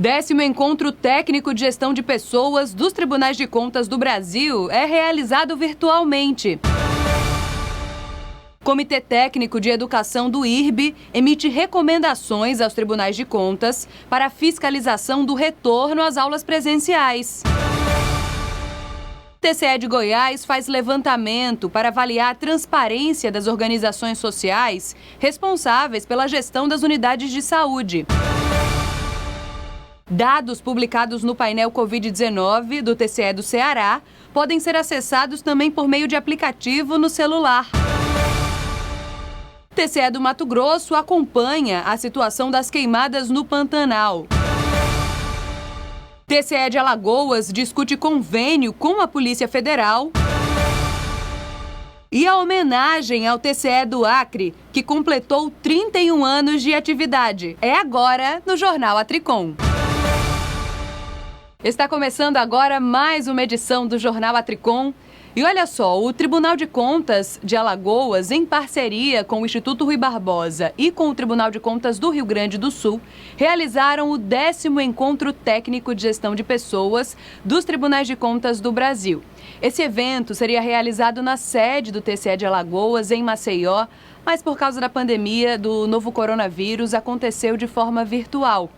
10º Encontro Técnico de Gestão de Pessoas dos Tribunais de Contas do Brasil é realizado virtualmente. Comitê Técnico de Educação do IRB emite recomendações aos tribunais de contas para a fiscalização do retorno às aulas presenciais. O TCE de Goiás faz levantamento para avaliar a transparência das organizações sociais responsáveis pela gestão das unidades de saúde. Dados publicados no painel Covid-19 do TCE do Ceará podem ser acessados também por meio de aplicativo no celular. O TCE do Mato Grosso acompanha a situação das queimadas no Pantanal. O TCE de Alagoas discute convênio com a Polícia Federal. E a homenagem ao TCE do Acre, que completou 31 anos de atividade. É agora no Jornal Atricom. Está começando agora mais uma edição do Jornal Atricom. E olha só, o Tribunal de Contas de Alagoas, em parceria com o Instituto Rui Barbosa e com o Tribunal de Contas do Rio Grande do Sul, realizaram o 10º Encontro Técnico de Gestão de Pessoas dos Tribunais de Contas do Brasil. Esse evento seria realizado na sede do TCE de Alagoas, em Maceió, mas por causa da pandemia do novo coronavírus, aconteceu de forma virtual.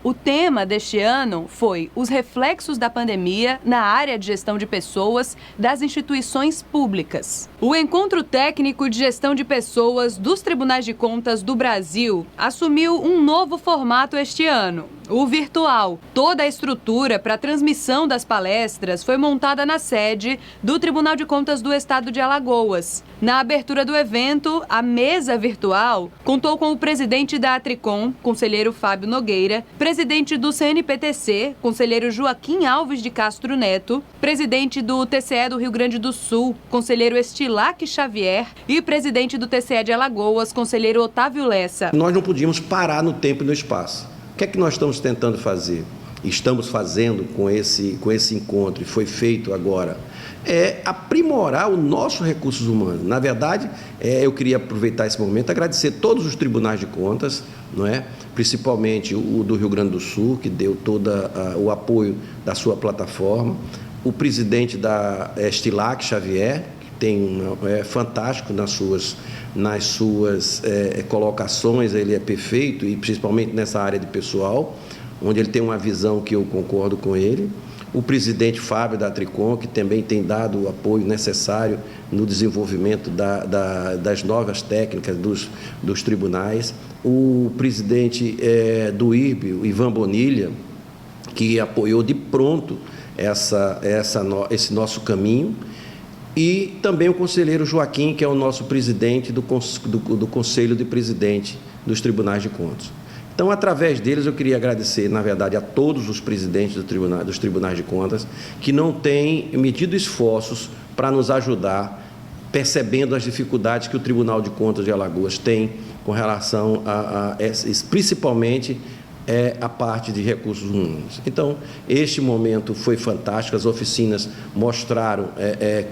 O tema deste ano foi os reflexos da pandemia na área de gestão de pessoas das instituições públicas. O Encontro Técnico de Gestão de Pessoas dos Tribunais de Contas do Brasil assumiu um novo formato este ano, o virtual. Toda a estrutura para a transmissão das palestras foi montada na sede do Tribunal de Contas do Estado de Alagoas. Na abertura do evento, a mesa virtual contou com o presidente da Atricom, conselheiro Fábio Nogueira, presidente do CNPTC, conselheiro Joaquim Alves de Castro Neto, presidente do TCE do Rio Grande do Sul, conselheiro Estilac Xavier e presidente do TCE de Alagoas, conselheiro Otávio Lessa. Nós não podíamos parar no tempo e no espaço. O que é que nós estamos tentando fazer? Estamos fazendo com esse encontro, e foi feito agora, é aprimorar o nosso recursos humanos. Na verdade, eu queria aproveitar esse momento e agradecer todos os tribunais de contas, não é? Principalmente o do Rio Grande do Sul, que deu todo o apoio da sua plataforma, o presidente da Estilac Xavier, que é fantástico nas suas colocações, ele é perfeito, e principalmente nessa área de pessoal, onde ele tem uma visão que eu concordo com ele. O presidente Fábio da Atricom, que também tem dado o apoio necessário no desenvolvimento das novas técnicas dos tribunais. O presidente do IRB, o Ivan Bonilha, que apoiou de pronto esse nosso caminho. E também o conselheiro Joaquim, que é o nosso presidente do Conselho de Presidente dos Tribunais de Contas. Então, através deles, eu queria agradecer, na verdade, a todos os presidentes dos Tribunais de Contas que não têm medido esforços para nos ajudar, percebendo as dificuldades que o Tribunal de Contas de Alagoas tem com relação principalmente a parte de recursos humanos. Então, este momento foi fantástico, as oficinas mostraram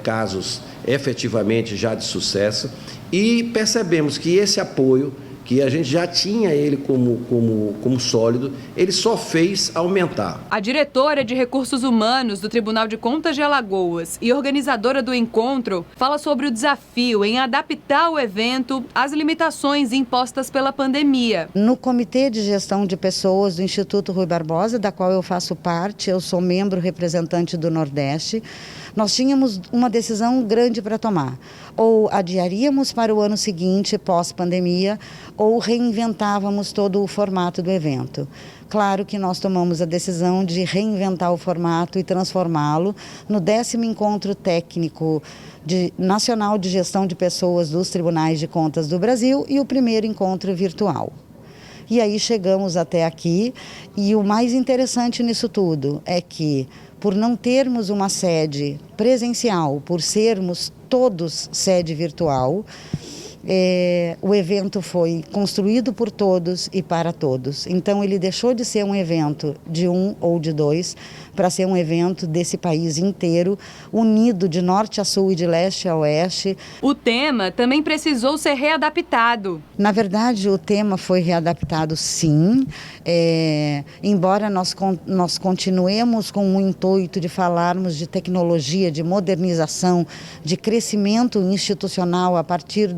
casos efetivamente já de sucesso e percebemos que esse apoio, que a gente já tinha ele como sólido, ele só fez aumentar. A diretora de Recursos Humanos do Tribunal de Contas de Alagoas e organizadora do encontro fala sobre o desafio em adaptar o evento às limitações impostas pela pandemia. No Comitê de Gestão de Pessoas do Instituto Rui Barbosa, da qual eu faço parte, eu sou membro representante do Nordeste, nós tínhamos uma decisão grande para tomar. Ou adiaríamos para o ano seguinte, pós-pandemia, ou reinventávamos todo o formato do evento. Claro que nós tomamos a decisão de reinventar o formato e transformá-lo no 10º Encontro Técnico Nacional de Gestão de Pessoas dos Tribunais de Contas do Brasil e o primeiro encontro virtual. E aí chegamos até aqui, e o mais interessante nisso tudo é que, por não termos uma sede presencial, por sermos todos sede virtual, O evento foi construído por todos e para todos. Então, ele deixou de ser um evento de um ou de dois para ser um evento desse país inteiro, unido de norte a sul e de leste a oeste. O tema também precisou ser readaptado. Na verdade, o tema foi readaptado, sim, embora nós continuemos com o intuito de falarmos de tecnologia, de modernização, de crescimento institucional a partir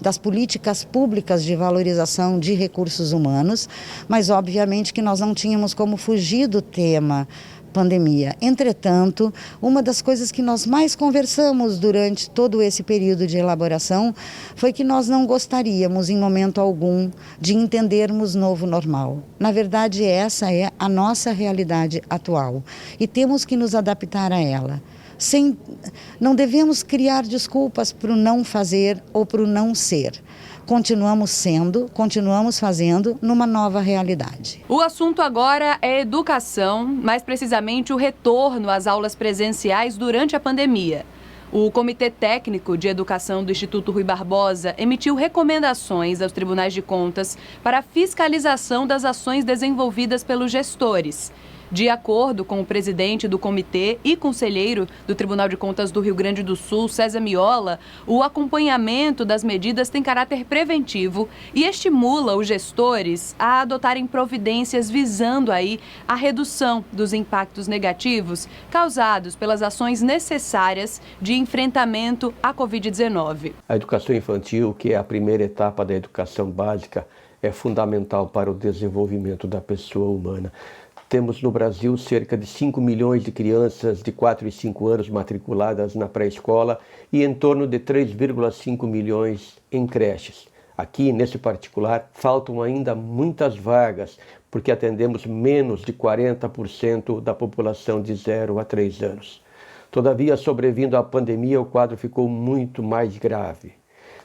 das políticas públicas de valorização de recursos humanos, mas obviamente que nós não tínhamos como fugir do tema pandemia. Entretanto, uma das coisas que nós mais conversamos durante todo esse período de elaboração foi que nós não gostaríamos, em momento algum, de entendermos novo normal. Na verdade, essa é a nossa realidade atual e temos que nos adaptar a ela. Não devemos criar desculpas para o não fazer ou para o não ser. Continuamos sendo, continuamos fazendo numa nova realidade. O assunto agora é educação, mais precisamente o retorno às aulas presenciais durante a pandemia. O Comitê Técnico de Educação do Instituto Rui Barbosa emitiu recomendações aos tribunais de contas para a fiscalização das ações desenvolvidas pelos gestores. De acordo com o presidente do comitê e conselheiro do Tribunal de Contas do Rio Grande do Sul, César Miola, o acompanhamento das medidas tem caráter preventivo e estimula os gestores a adotarem providências visando aí a redução dos impactos negativos causados pelas ações necessárias de enfrentamento à Covid-19. A educação infantil, que é a primeira etapa da educação básica, é fundamental para o desenvolvimento da pessoa humana. Temos no Brasil cerca de 5 milhões de crianças de 4 e 5 anos matriculadas na pré-escola e em torno de 3,5 milhões em creches. Aqui, nesse particular, faltam ainda muitas vagas, porque atendemos menos de 40% da população de 0 a 3 anos. Todavia, sobrevindo à pandemia, o quadro ficou muito mais grave.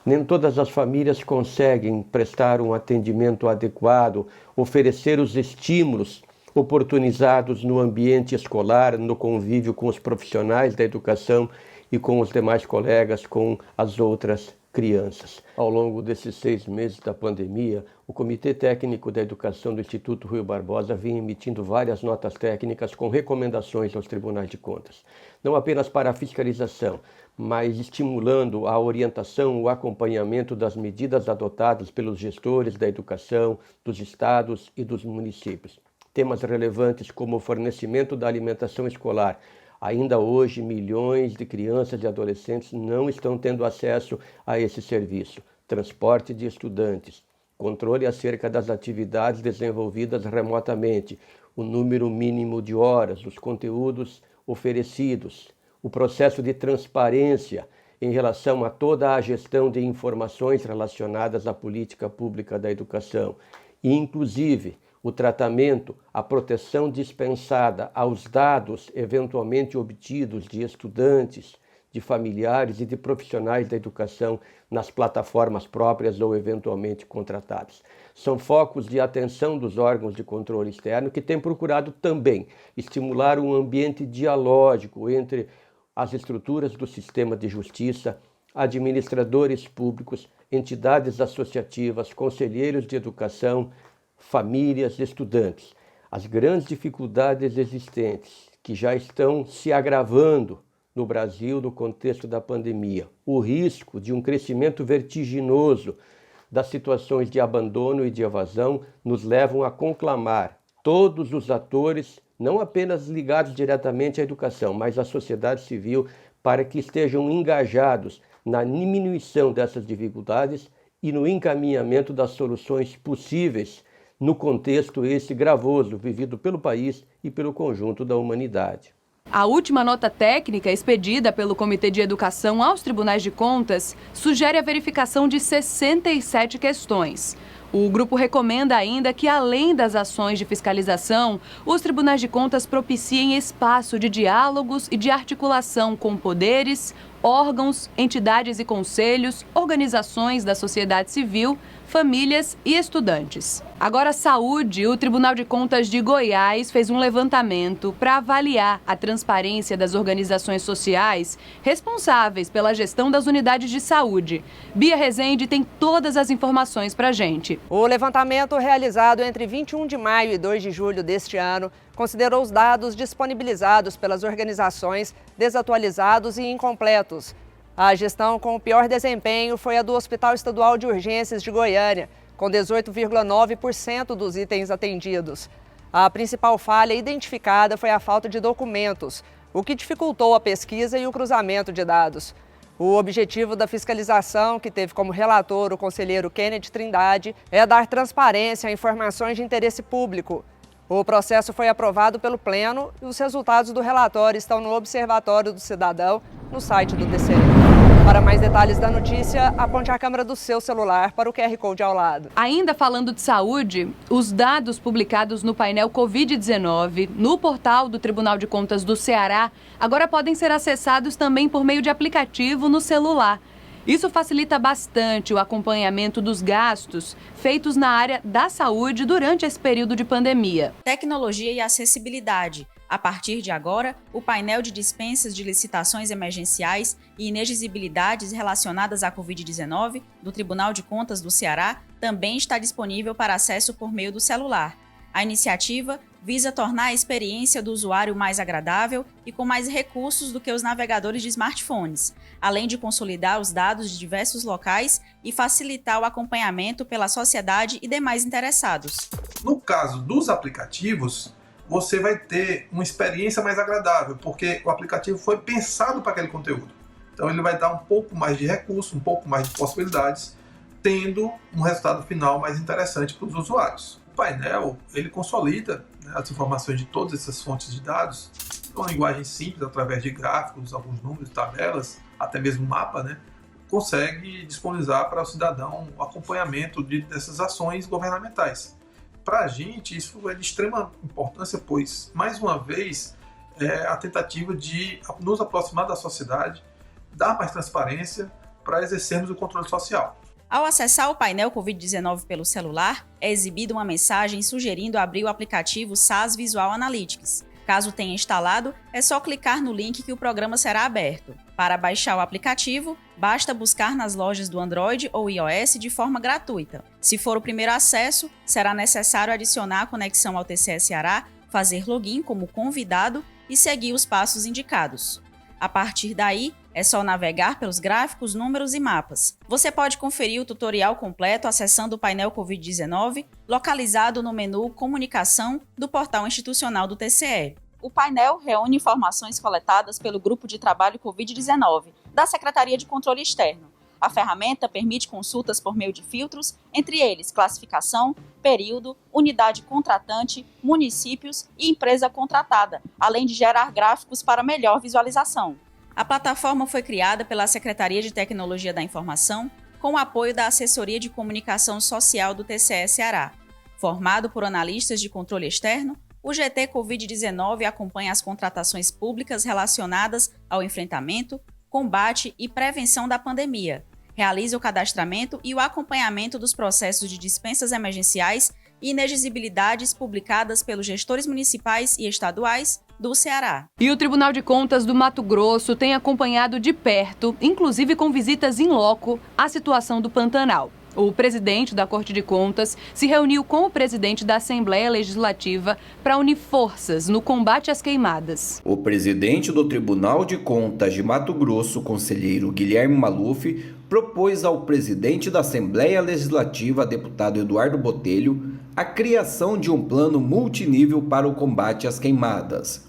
Nem todas as famílias conseguem prestar um atendimento adequado, oferecer os estímulos oportunizados no ambiente escolar, no convívio com os profissionais da educação e com os demais colegas, com as outras crianças. Ao longo desses 6 meses da pandemia, o Comitê Técnico da Educação do Instituto Rui Barbosa vinha emitindo várias notas técnicas com recomendações aos tribunais de contas, não apenas para a fiscalização, mas estimulando a orientação, o acompanhamento das medidas adotadas pelos gestores da educação, dos estados e dos municípios. Temas relevantes como o fornecimento da alimentação escolar. Ainda hoje, milhões de crianças e adolescentes não estão tendo acesso a esse serviço. Transporte de estudantes, controle acerca das atividades desenvolvidas remotamente, o número mínimo de horas, os conteúdos oferecidos, o processo de transparência em relação a toda a gestão de informações relacionadas à política pública da educação e, inclusive, o tratamento, a proteção dispensada aos dados eventualmente obtidos de estudantes, de familiares e de profissionais da educação nas plataformas próprias ou eventualmente contratadas. São focos de atenção dos órgãos de controle externo que têm procurado também estimular um ambiente dialógico entre as estruturas do sistema de justiça, administradores públicos, entidades associativas, conselheiros de educação, famílias, estudantes. As grandes dificuldades existentes que já estão se agravando no Brasil no contexto da pandemia, o risco de um crescimento vertiginoso das situações de abandono e de evasão nos levam a conclamar todos os atores, não apenas ligados diretamente à educação, mas à sociedade civil, para que estejam engajados na diminuição dessas dificuldades e no encaminhamento das soluções possíveis no contexto esse gravoso vivido pelo país e pelo conjunto da humanidade. A última nota técnica expedida pelo Comitê de Educação aos Tribunais de Contas sugere a verificação de 67 questões. O grupo recomenda ainda que, além das ações de fiscalização, os tribunais de contas propiciem espaço de diálogos e de articulação com poderes, órgãos, entidades e conselhos, organizações da sociedade civil, famílias e estudantes. Agora, saúde, o Tribunal de Contas de Goiás fez um levantamento para avaliar a transparência das organizações sociais responsáveis pela gestão das unidades de saúde. Bia Rezende tem todas as informações para a gente. O levantamento realizado entre 21 de maio e 2 de julho deste ano considerou os dados disponibilizados pelas organizações desatualizados e incompletos. A gestão com o pior desempenho foi a do Hospital Estadual de Urgências de Goiânia, com 18,9% dos itens atendidos. A principal falha identificada foi a falta de documentos, o que dificultou a pesquisa e o cruzamento de dados. O objetivo da fiscalização, que teve como relator o conselheiro Kennedy Trindade, é dar transparência a informações de interesse público. O processo foi aprovado pelo Pleno e os resultados do relatório estão no Observatório do Cidadão, no site do TCE. Para mais detalhes da notícia, aponte a câmera do seu celular para o QR Code ao lado. Ainda falando de saúde, os dados publicados no painel Covid-19 no portal do Tribunal de Contas do Ceará agora podem ser acessados também por meio de aplicativo no celular. Isso facilita bastante o acompanhamento dos gastos feitos na área da saúde durante esse período de pandemia. Tecnologia e acessibilidade. A partir de agora, o painel de dispensas de licitações emergenciais e inexigibilidades relacionadas à Covid-19 do Tribunal de Contas do Ceará também está disponível para acesso por meio do celular. A iniciativa visa tornar a experiência do usuário mais agradável e com mais recursos do que os navegadores de smartphones, além de consolidar os dados de diversos locais e facilitar o acompanhamento pela sociedade e demais interessados. No caso dos aplicativos, você vai ter uma experiência mais agradável, porque o aplicativo foi pensado para aquele conteúdo. Então ele vai dar um pouco mais de recurso, um pouco mais de possibilidades, tendo um resultado final mais interessante para os usuários. O painel, ele consolida, né, as informações de todas essas fontes de dados, uma linguagem simples, através de gráficos, alguns números, tabelas, até mesmo mapa, né, consegue disponibilizar para o cidadão o acompanhamento dessas ações governamentais. Para a gente, isso é de extrema importância, pois, mais uma vez, é a tentativa de nos aproximar da sociedade, dar mais transparência para exercermos o controle social. Ao acessar o painel Covid-19 pelo celular, é exibida uma mensagem sugerindo abrir o aplicativo SAS Visual Analytics. Caso tenha instalado, é só clicar no link que o programa será aberto. Para baixar o aplicativo, basta buscar nas lojas do Android ou iOS de forma gratuita. Se for o primeiro acesso, será necessário adicionar a conexão ao TCE Ceará, fazer login como convidado e seguir os passos indicados. A partir daí, é só navegar pelos gráficos, números e mapas. Você pode conferir o tutorial completo acessando o painel Covid-19, localizado no menu Comunicação do portal institucional do TCE. O painel reúne informações coletadas pelo Grupo de Trabalho Covid-19, da Secretaria de Controle Externo. A ferramenta permite consultas por meio de filtros, entre eles classificação, período, unidade contratante, municípios e empresa contratada, além de gerar gráficos para melhor visualização. A plataforma foi criada pela Secretaria de Tecnologia da Informação, com o apoio da Assessoria de Comunicação Social do TCE Ceará. Formado por analistas de controle externo, o GT Covid-19 acompanha as contratações públicas relacionadas ao enfrentamento, combate e prevenção da pandemia. Realiza o cadastramento e o acompanhamento dos processos de dispensas emergenciais e inexigibilidades publicadas pelos gestores municipais e estaduais do Ceará. E o Tribunal de Contas do Mato Grosso tem acompanhado de perto, inclusive com visitas in loco, a situação do Pantanal. O presidente da Corte de Contas se reuniu com o presidente da Assembleia Legislativa para unir forças no combate às queimadas. O presidente do Tribunal de Contas de Mato Grosso, conselheiro Guilherme Maluf, propôs ao presidente da Assembleia Legislativa, deputado Eduardo Botelho, a criação de um plano multinível para o combate às queimadas.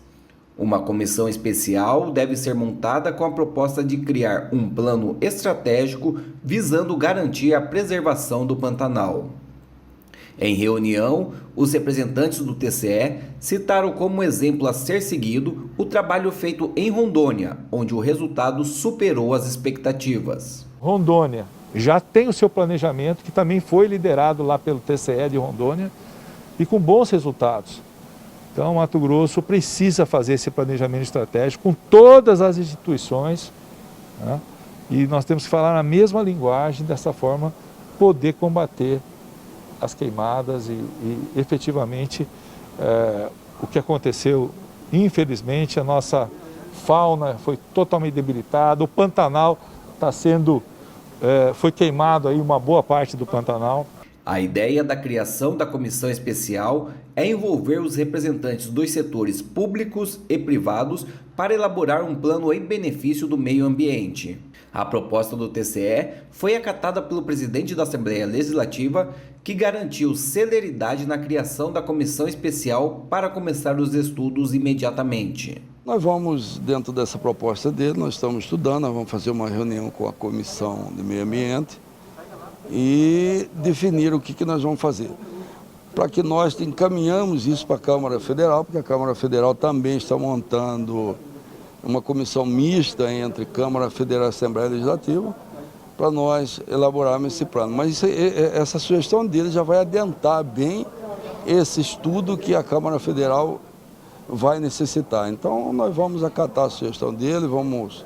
Uma comissão especial deve ser montada com a proposta de criar um plano estratégico visando garantir a preservação do Pantanal. Em reunião, os representantes do TCE citaram como exemplo a ser seguido o trabalho feito em Rondônia, onde o resultado superou as expectativas. Rondônia já tem o seu planejamento, que também foi liderado lá pelo TCE de Rondônia, e com bons resultados. Então, Mato Grosso precisa fazer esse planejamento estratégico com todas as instituições né? E nós temos que falar na mesma linguagem, dessa forma poder combater as queimadas e efetivamente o que aconteceu, infelizmente, a nossa fauna foi totalmente debilitada, o Pantanal foi queimado aí uma boa parte do Pantanal. A ideia da criação da comissão especial é envolver os representantes dos setores públicos e privados para elaborar um plano em benefício do meio ambiente. A proposta do TCE foi acatada pelo presidente da Assembleia Legislativa, que garantiu celeridade na criação da comissão especial para começar os estudos imediatamente. Nós vamos, dentro dessa proposta dele, nós estamos estudando, nós vamos fazer uma reunião com a Comissão de Meio Ambiente e definir o que nós vamos fazer. Para que nós encaminhamos isso para a Câmara Federal, porque a Câmara Federal também está montando uma comissão mista entre Câmara Federal e Assembleia Legislativa, para nós elaborarmos esse plano. Mas essa sugestão dele já vai adiantar bem esse estudo que a Câmara Federal vai necessitar. Então, nós vamos acatar a sugestão dele, vamos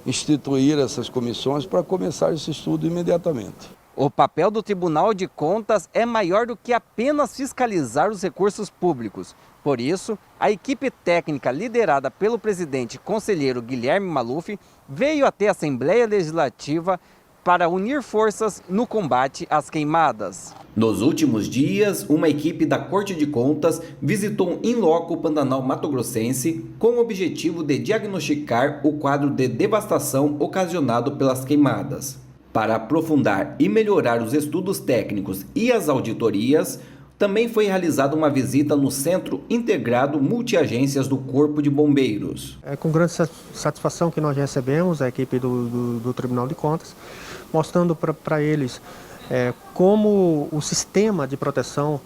instituir essas comissões para começar esse estudo imediatamente. O papel do Tribunal de Contas é maior do que apenas fiscalizar os recursos públicos. Por isso, a equipe técnica liderada pelo presidente conselheiro Guilherme Maluf veio até a Assembleia Legislativa para unir forças no combate às queimadas. Nos últimos dias, uma equipe da Corte de Contas visitou in loco o Pantanal mato-grossense com o objetivo de diagnosticar o quadro de devastação ocasionado pelas queimadas. Para aprofundar e melhorar os estudos técnicos e as auditorias, também foi realizada uma visita no Centro Integrado Multiagências do Corpo de Bombeiros. É com grande satisfação que nós recebemos a equipe do Tribunal de Contas, mostrando para eles como o sistema de proteção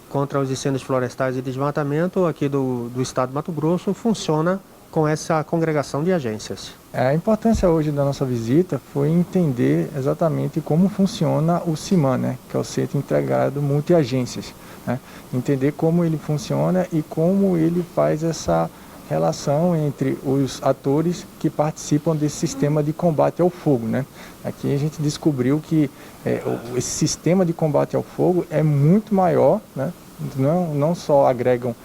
contra os incêndios florestais e desmatamento aqui do estado de Mato Grosso funciona com essa congregação de agências. A importância hoje da nossa visita foi entender exatamente como funciona o CIMAN, né, que é o Centro Integrado Multiagências, né, entender como ele funciona e como ele faz essa relação entre os atores que participam desse sistema de combate ao fogo, né. Aqui a gente descobriu que esse sistema de combate ao fogo é muito maior, né, não só agregam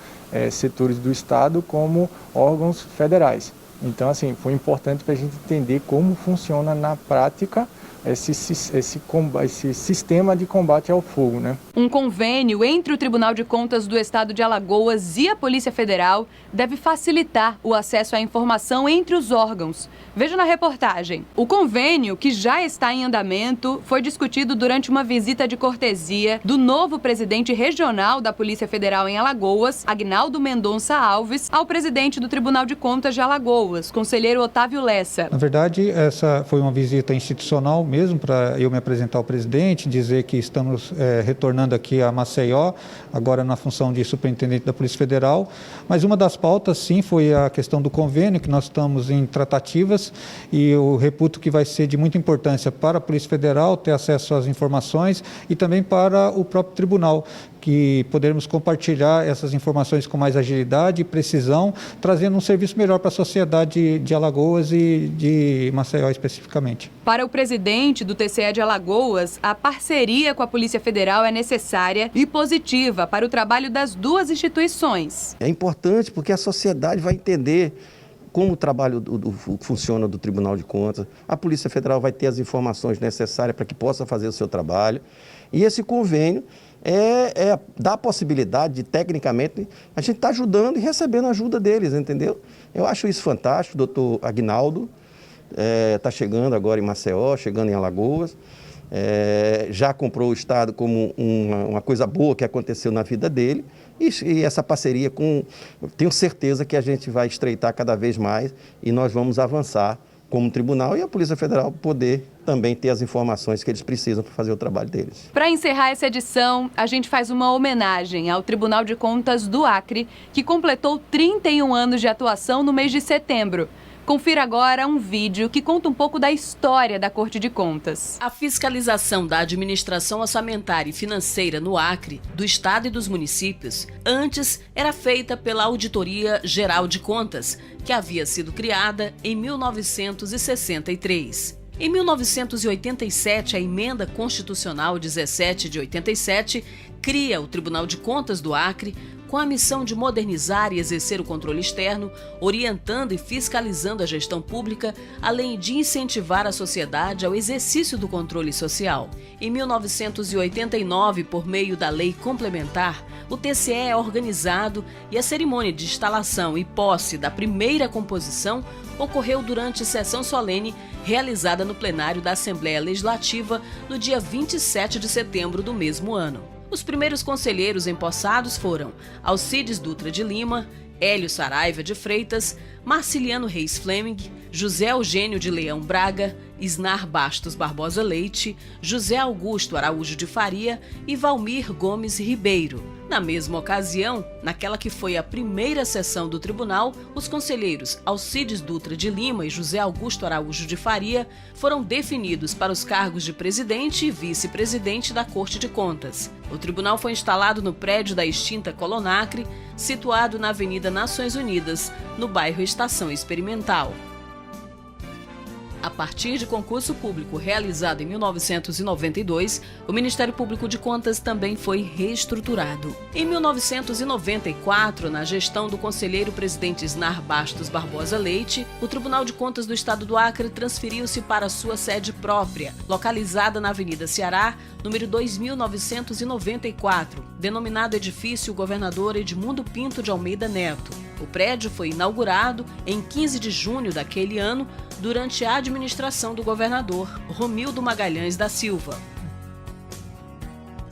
setores do Estado como órgãos federais. Então, assim, foi importante para a gente entender como funciona na prática esse sistema de combate ao fogo, né? Um convênio entre o Tribunal de Contas do Estado de Alagoas e a Polícia Federal deve facilitar o acesso à informação entre os órgãos. Veja na reportagem. O convênio, que já está em andamento, foi discutido durante uma visita de cortesia do novo presidente regional da Polícia Federal em Alagoas, Agnaldo Mendonça Alves, ao presidente do Tribunal de Contas de Alagoas, conselheiro Otávio Lessa. Na verdade, essa foi uma visita institucional mesmo, para eu me apresentar ao presidente, dizer que estamos retornando aqui a Maceió, agora na função de superintendente da Polícia Federal, mas uma das pautas, sim, foi a questão do convênio, que nós estamos em tratativas, e eu reputo que vai ser de muita importância para a Polícia Federal ter acesso às informações e também para o próprio tribunal, que podermos compartilhar essas informações com mais agilidade e precisão, trazendo um serviço melhor para a sociedade de Alagoas e de Maceió especificamente. Para o presidente do TCE de Alagoas, a parceria com a Polícia Federal é necessária e positiva para o trabalho das duas instituições. É importante porque a sociedade vai entender como o trabalho funciona do Tribunal de Contas. A Polícia Federal vai ter as informações necessárias para que possa fazer o seu trabalho. E esse convênio dá a possibilidade de, tecnicamente, a gente estar ajudando e recebendo a ajuda deles, entendeu? Eu acho isso fantástico. O doutor Agnaldo está chegando agora em Maceió, chegando em Alagoas. Já comprou o Estado como uma coisa boa que aconteceu na vida dele. E essa parceria, tenho certeza que a gente vai estreitar cada vez mais e nós vamos avançar como tribunal e a Polícia Federal poder também ter as informações que eles precisam para fazer o trabalho deles. Para encerrar essa edição, a gente faz uma homenagem ao Tribunal de Contas do Acre, que completou 31 anos de atuação no mês de setembro. Confira agora um vídeo que conta um pouco da história da Corte de Contas. A fiscalização da administração orçamentária e financeira no Acre, do Estado e dos municípios, antes era feita pela Auditoria Geral de Contas, que havia sido criada em 1963. Em 1987, a Emenda Constitucional 17 de 87 cria o Tribunal de Contas do Acre, com a missão de modernizar e exercer o controle externo, orientando e fiscalizando a gestão pública, além de incentivar a sociedade ao exercício do controle social. Em 1989, por meio da Lei Complementar, o TCE é organizado e a cerimônia de instalação e posse da primeira composição ocorreu durante sessão solene realizada no plenário da Assembleia Legislativa no dia 27 de setembro do mesmo ano. Os primeiros conselheiros empossados foram Alcides Dutra de Lima, Hélio Saraiva de Freitas, Marciliano Reis Fleming, José Eugênio de Leão Braga, Isnar Bastos Barbosa Leite, José Augusto Araújo de Faria e Valmir Gomes Ribeiro. Na mesma ocasião, naquela que foi a primeira sessão do tribunal, os conselheiros Alcides Dutra de Lima e José Augusto Araújo de Faria foram definidos para os cargos de presidente e vice-presidente da Corte de Contas. O tribunal foi instalado no prédio da extinta Colonacre, situado na Avenida Nações Unidas, no bairro Estação Experimental. A partir de concurso público realizado em 1992, o Ministério Público de Contas também foi reestruturado. Em 1994, na gestão do conselheiro presidente Isnar Bastos Barbosa Leite, o Tribunal de Contas do Estado do Acre transferiu-se para sua sede própria, localizada na Avenida Ceará, número 2994, denominado Edifício Governador Edmundo Pinto de Almeida Neto. O prédio foi inaugurado em 15 de junho daquele ano, durante a administração do governador Romildo Magalhães da Silva.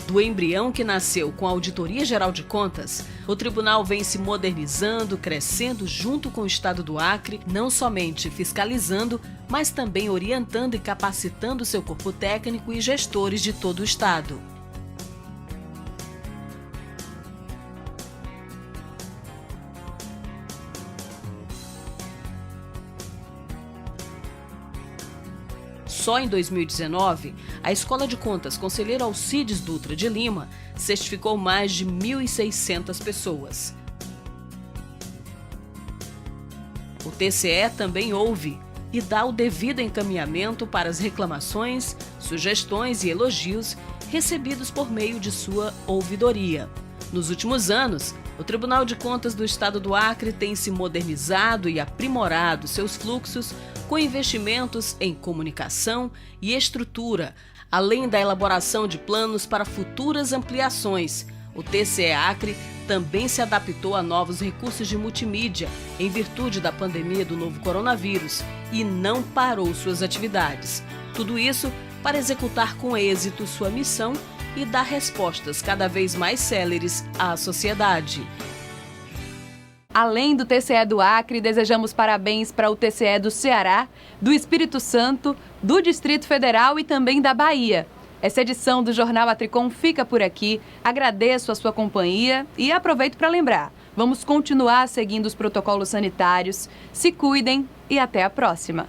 Do embrião que nasceu com a Auditoria Geral de Contas, o tribunal vem se modernizando, crescendo junto com o Estado do Acre, não somente fiscalizando, mas também orientando e capacitando seu corpo técnico e gestores de todo o Estado. Só em 2019, a Escola de Contas Conselheiro Alcides Dutra de Lima certificou mais de 1.600 pessoas. O TCE também ouve e dá o devido encaminhamento para as reclamações, sugestões e elogios recebidos por meio de sua ouvidoria. Nos últimos anos, o Tribunal de Contas do Estado do Acre tem se modernizado e aprimorado seus fluxos com investimentos em comunicação e estrutura, além da elaboração de planos para futuras ampliações. O TCE Acre também se adaptou a novos recursos de multimídia em virtude da pandemia do novo coronavírus e não parou suas atividades. Tudo isso para executar com êxito sua missão e dar respostas cada vez mais céleres à sociedade. Além do TCE do Acre, desejamos parabéns para o TCE do Ceará, do Espírito Santo, do Distrito Federal e também da Bahia. Essa edição do Jornal Atricom fica por aqui. Agradeço a sua companhia e aproveito para lembrar, vamos continuar seguindo os protocolos sanitários. Se cuidem e até a próxima.